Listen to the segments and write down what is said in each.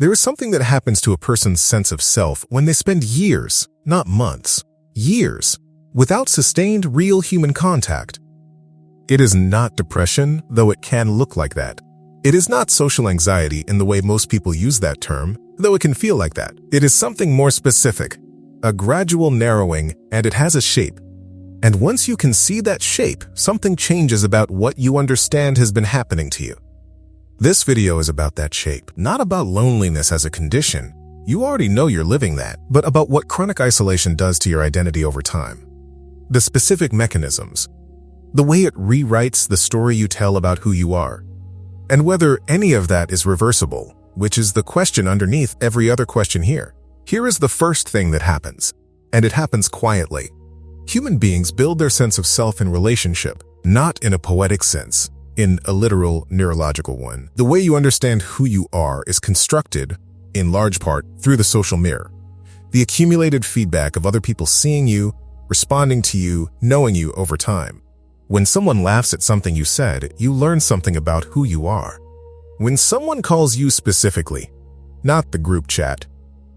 There is something that happens to a person's sense of self when they spend years, not months, years, without sustained real human contact. It is not depression, though it can look like that. It is not social anxiety in the way most people use that term, though it can feel like that. It is something more specific, a gradual narrowing, and it has a shape. And once you can see that shape, something changes about what you understand has been happening to you. This video is about that shape, not about loneliness as a condition. You already know you're living that, but about what chronic isolation does to your identity over time. The specific mechanisms, the way it rewrites the story you tell about who you are, and whether any of that is reversible, which is the question underneath every other question here. Here is the first thing that happens, and it happens quietly. Human beings build their sense of self in relationship, not in a poetic sense, in a literal neurological one. The way you understand who you are is constructed, in large part, through the social mirror. The accumulated feedback of other people seeing you, responding to you, knowing you over time. When someone laughs at something you said, you learn something about who you are. When someone calls you specifically, not the group chat,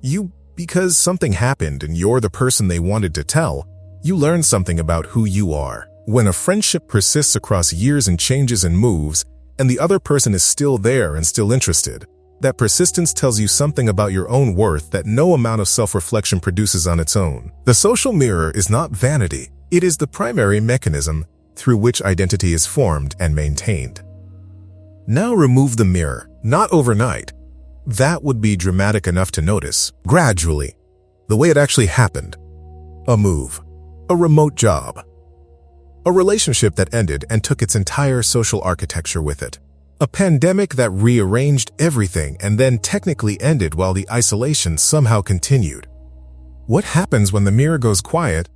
you because something happened and you're the person they wanted to tell, you learn something about who you are. When a friendship persists across years and changes and moves, and the other person is still there and still interested, that persistence tells you something about your own worth that no amount of self-reflection produces on its own. The social mirror is not vanity. It is the primary mechanism through which identity is formed and maintained. Now remove the mirror, not overnight. That would be dramatic enough to notice. Gradually. The way it actually happened. A move. A remote job. A relationship that ended and took its entire social architecture with it. A pandemic that rearranged everything and then technically ended while the isolation somehow continued. What happens when the mirror goes quiet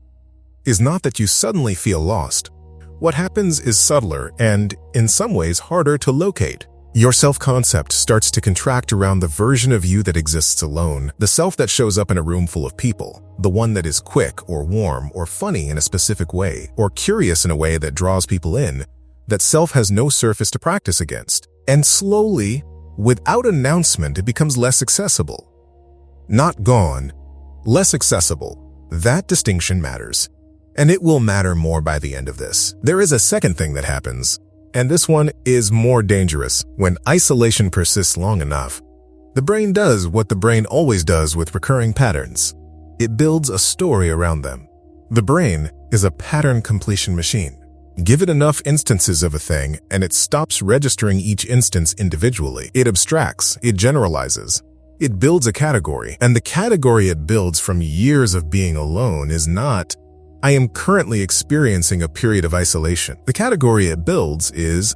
is not that you suddenly feel lost. What happens is subtler and, in some ways, harder to locate. Your self-concept starts to contract around the version of you that exists alone, the self that shows up in a room full of people, the one that is quick or warm or funny in a specific way, or curious in a way that draws people in. That self has no surface to practice against. And slowly, without announcement, it becomes less accessible. Not gone, less accessible. That distinction matters. And it will matter more by the end of this. There is a second thing that happens. And this one is more dangerous. When isolation persists long enough, the brain does what the brain always does with recurring patterns. It builds a story around them. The brain is a pattern completion machine. Give it enough instances of a thing, and it stops registering each instance individually. It abstracts, it generalizes. It builds a category, and the category it builds from years of being alone is not, I am currently experiencing a period of isolation. The category it builds is,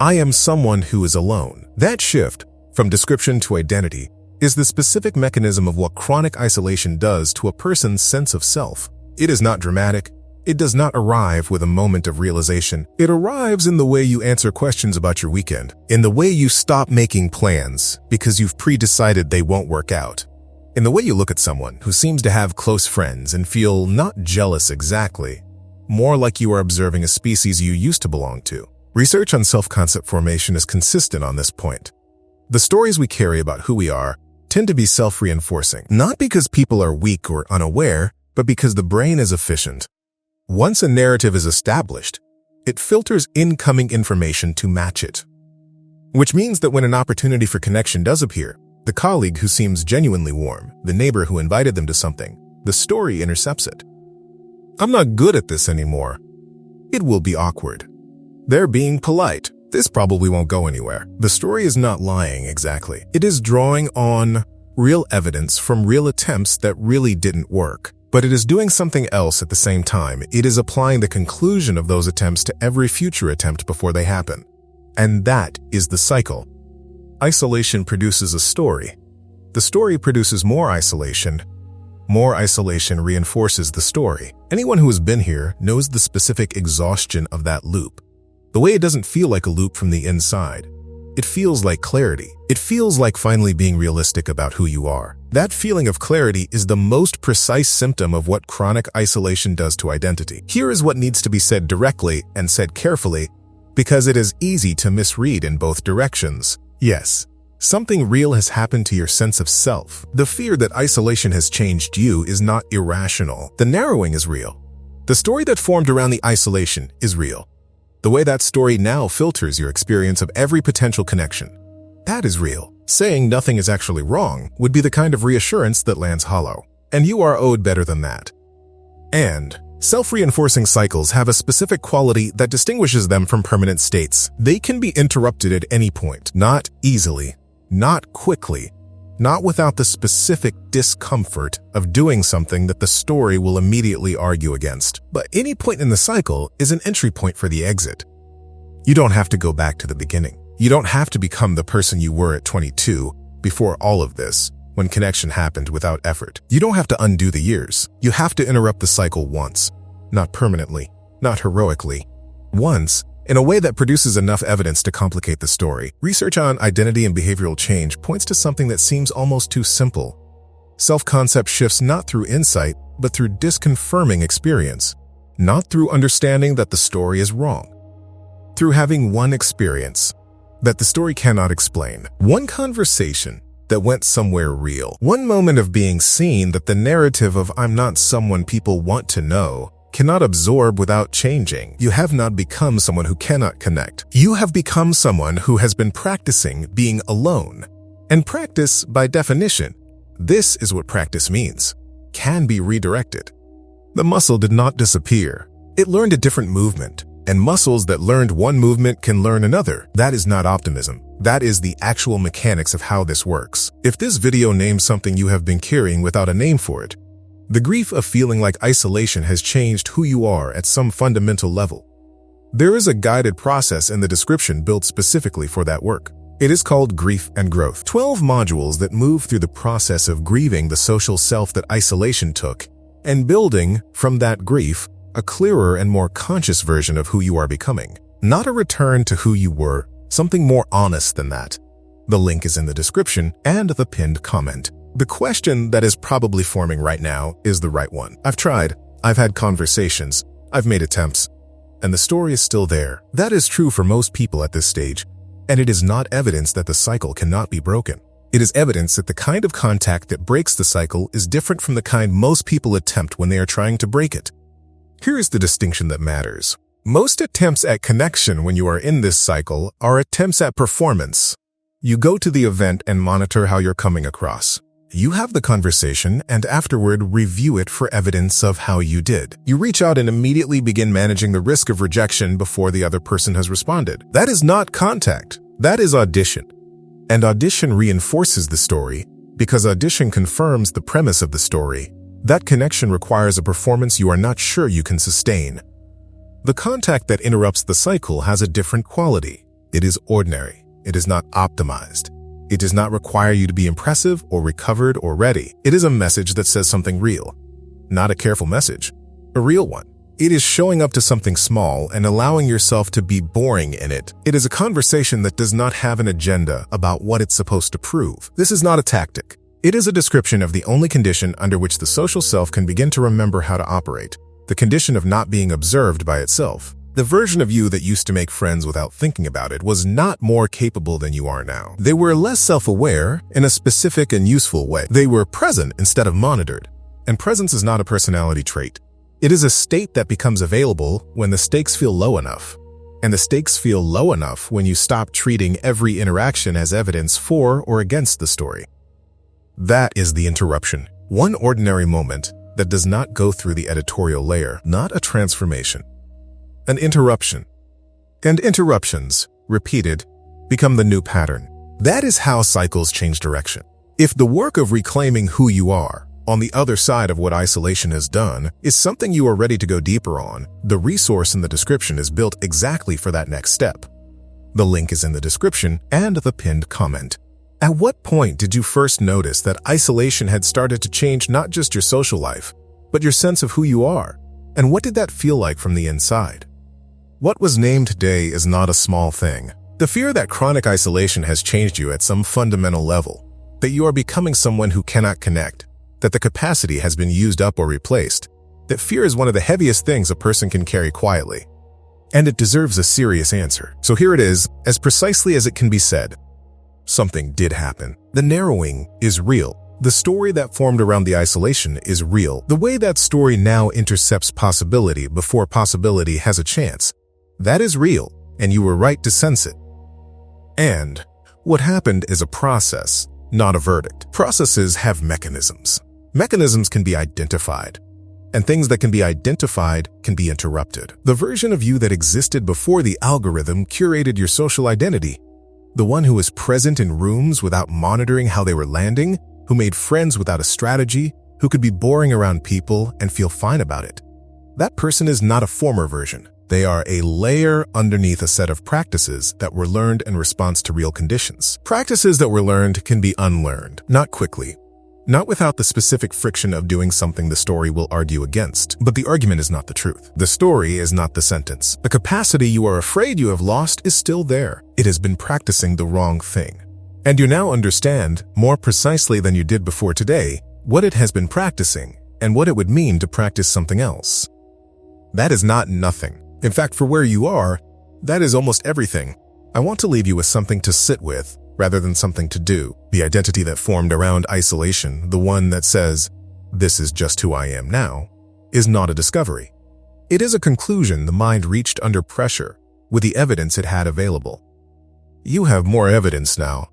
I am someone who is alone. That shift, from description to identity, is the specific mechanism of what chronic isolation does to a person's sense of self. It is not dramatic. It does not arrive with a moment of realization. It arrives in the way you answer questions about your weekend, in the way you stop making plans because you've pre-decided they won't work out, in the way you look at someone who seems to have close friends and feel not jealous exactly, more like you are observing a species you used to belong to. Research on self-concept formation is consistent on this point. The stories we carry about who we are tend to be self-reinforcing, not because people are weak or unaware, but because the brain is efficient. Once a narrative is established, it filters incoming information to match it. Which means that when an opportunity for connection does appear, the colleague who seems genuinely warm, the neighbor who invited them to something, the story intercepts it. I'm not good at this anymore. It will be awkward. They're being polite. This probably won't go anywhere. The story is not lying exactly. It is drawing on real evidence from real attempts that really didn't work. But it is doing something else at the same time. It is applying the conclusion of those attempts to every future attempt before they happen. And that is the cycle. Isolation produces a story. The story produces more isolation. More isolation reinforces the story. Anyone who has been here knows the specific exhaustion of that loop. The way it doesn't feel like a loop from the inside. It feels like clarity. It feels like finally being realistic about who you are. That feeling of clarity is the most precise symptom of what chronic isolation does to identity. Here is what needs to be said directly and said carefully, because it is easy to misread in both directions. Yes, Something real has happened to your sense of self. The fear that isolation has changed you is not irrational. The narrowing is real. The story that formed around the isolation is real. The way that story now filters your experience of every potential connection, that is real. Saying nothing is actually wrong would be the kind of reassurance that lands hollow. And you are owed better than that. And self-reinforcing cycles have a specific quality that distinguishes them from permanent states. They can be interrupted at any point, not easily, not quickly, not without the specific discomfort of doing something that the story will immediately argue against. But any point in the cycle is an entry point for the exit. You don't have to go back to the beginning. You don't have to become the person you were at 22 before all of this, when connection happened without effort. You don't have to undo the years. You have to interrupt the cycle once, not permanently, not heroically. Once, in a way that produces enough evidence to complicate the story. Research on identity and behavioral change points to something that seems almost too simple. Self-concept shifts not through insight, but through disconfirming experience, not through understanding that the story is wrong. Through having one experience that the story cannot explain, one conversation that went somewhere real, one moment of being seen that the narrative of "I'm not someone people want to know" cannot absorb without changing. You have not become someone who cannot connect. You have become someone who has been practicing being alone. And practice, by definition, this is what practice means, can be redirected. The muscle did not disappear. It learned a different movement. And muscles that learned one movement can learn another. That is not optimism. That is the actual mechanics of how this works. If this video names something you have been carrying without a name for it, the grief of feeling like isolation has changed who you are at some fundamental level. There is a guided process in the description built specifically for that work. It is called Grief and Growth. 12 modules that move through the process of grieving the social self that isolation took and building, from that grief, a clearer and more conscious version of who you are becoming. Not a return to who you were, something more honest than that. The link is in the description and the pinned comment. The question that is probably forming right now is the right one. I've tried, I've had conversations, I've made attempts, and the story is still there. That is true for most people at this stage, and it is not evidence that the cycle cannot be broken. It is evidence that the kind of contact that breaks the cycle is different from the kind most people attempt when they are trying to break it. Here is the distinction that matters. Most attempts at connection when you are in this cycle are attempts at performance. You go to the event and monitor how you're coming across. You have the conversation and afterward review it for evidence of how you did. You reach out and immediately begin managing the risk of rejection before the other person has responded. That is not contact. That is audition. And audition reinforces the story because audition confirms the premise of the story. That connection requires a performance you are not sure you can sustain. The contact that interrupts the cycle has a different quality. It is ordinary. It is not optimized. It does not require you to be impressive or recovered or ready. It is a message that says something real. Not a careful message, a real one. It is showing up to something small and allowing yourself to be boring in it. It is a conversation that does not have an agenda about what it's supposed to prove. This is not a tactic. It is a description of the only condition under which the social self can begin to remember how to operate, the condition of not being observed by itself. The version of you that used to make friends without thinking about it was not more capable than you are now. They were less self-aware in a specific and useful way. They were present instead of monitored. And presence is not a personality trait. It is a state that becomes available when the stakes feel low enough. And the stakes feel low enough when you stop treating every interaction as evidence for or against the story. That is the interruption. One ordinary moment that does not go through the editorial layer, not a transformation. An interruption. And interruptions, repeated, become the new pattern. That is how cycles change direction. If the work of reclaiming who you are, on the other side of what isolation has done, is something you are ready to go deeper on, the resource in the description is built exactly for that next step. The link is in the description and the pinned comment. At what point did you first notice that isolation had started to change not just your social life, but your sense of who you are? And what did that feel like from the inside? What was named today is not a small thing. The fear that chronic isolation has changed you at some fundamental level, that you are becoming someone who cannot connect, that the capacity has been used up or replaced, that fear is one of the heaviest things a person can carry quietly. And it deserves a serious answer. So here it is, as precisely as it can be said. something did happen. The narrowing is real. The story that formed around the isolation is real. The way that story now intercepts possibility before possibility has a chance, that is real, and you were right to sense it. And what happened is a process, not a verdict. Processes have mechanisms. Mechanisms can be identified, and things that can be identified can be interrupted. The version of you that existed before the algorithm curated your social identity, the one who was present in rooms without monitoring how they were landing, who made friends without a strategy, who could be boring around people and feel fine about it. That person is not a former version. They are a layer underneath a set of practices that were learned in response to real conditions. Practices that were learned can be unlearned, not quickly, not without the specific friction of doing something the story will argue against. But the argument is not the truth. The story is not the sentence. The capacity you are afraid you have lost is still there. It has been practicing the wrong thing. And you now understand, more precisely than you did before today, what it has been practicing and what it would mean to practice something else. That is not nothing. In fact, for where you are, that is almost everything. I want to leave you with something to sit with rather than something to do. The identity that formed around isolation, the one that says, "This is just who I am now," is not a discovery. It is a conclusion the mind reached under pressure with the evidence it had available. You have more evidence now.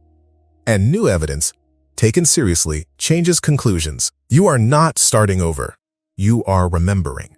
And new evidence, taken seriously, changes conclusions. You are not starting over. You are remembering.